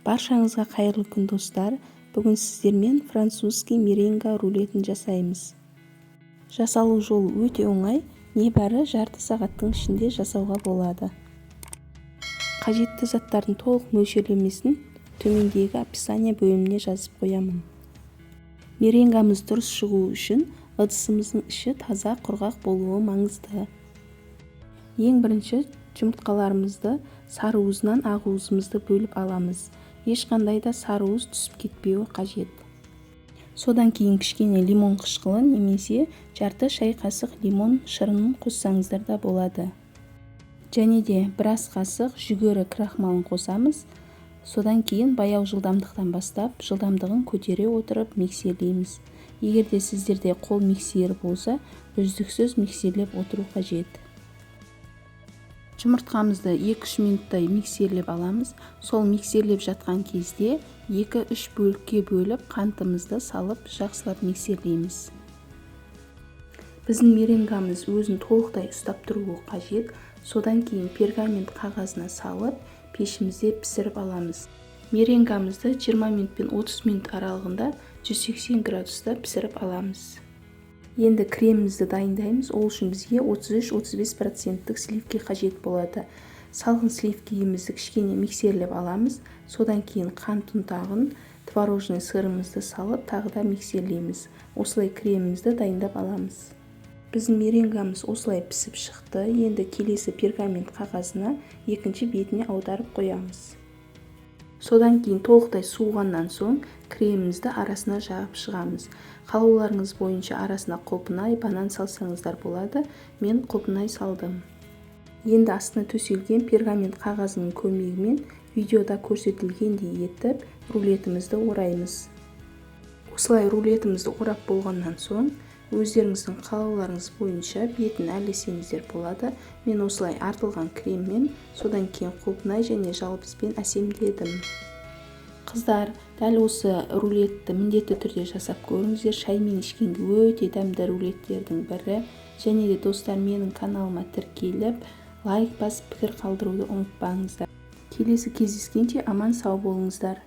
Баршаңызға қайырлы күн достар. Бүгін сіздермен французский меренга рулетін жасаймыз. Жасалу жолы өте оңай, небәрі жарты сағаттың ішінде жасауға болады. Қажетті заттардың толық мөлшерлемесін төмендегі описание бөліміне жазып қоямын. Меренгамыз дұрыс шығу үшін ыдысымыздың іші таза, құрғақ болуы маңызды. Ең бірінші жұмыртқаларымызды сары уызынан ақ уызымызды бөліп аламыз. Ешқандай да сары уыз түсіп кетпеуі қажет. Содан кейін кішкене лимон қышқылы немесе жарты шай қасық лимон шырынын қоссаңыздар да болады. Және де бір ас қасық жүгері крахмалын қосамыз. Содан кейін баяу жылдамдықтан бастап, жылдамдығын көтере отырып миксерлейміз. Егер де сіздерде қол миксері болса, үздіксіз миксерлеп отыру қажет. Жұмыртқамызды 2-3 минуттай миксерлеп аламыз. Сол миксерлеп жатқан кезде 2-3 бөлікке бөліп қантымызды салып жақсылап миксерлейміз. Біздің меренгамыз өзін толықтай ұстап тұруы қажет. Содан кейін пергамент қағазына салып пешімізде пісіріп аламыз. Меренгамызды 20 минут пен 30 минут аралығында 180 градуста пісіріп аламыз. Енді кремімізді дайындаймыз. Ол үшін бізге 33-35% сливки қажет болады. Салқын сливкемізді кішкене миксерлеп аламыз. Содан кейін қант ұнтағын, творожный сырымызды салып, тағы да миксерлейміз. Осылай кремімізді дайындап аламыз. Біздің меренгамыз осылай пісіп шықты. Енді келесі пергамент қағазына екінші бетіне аударып қоямыз. Содан кейін толықтай суығаннан соң кремімізді арасына жағып шығамыз. Қалауларыңыз бойынша арасына құлпынай, банан салсаңыздар болады. Мен құлпынай салдым. Енді астына төселген пергамент қағазының көмегімен видеода көрсетілгендей етіп рулетімізді ораймыз. Осылай рулетімізді орап болғаннан соң өздеріңіздің қалауларыңыз бойынша бетін әрлесеңіздер болады. Мен осылай артылған креммен, содан кейін құлпынай және жалбызбен әсемдедім. Қыздар, дәл осы рулетті міндетті түрде жасап көріңіздер. Шаймен ішкенге өте дәмді рулеттердің бірі. Және де достар, менің каналыма тіркеліп, лайк басып пікір қалдыруды ұмытпаңыздар. Келесі кездескенше аман сау болыңыздар.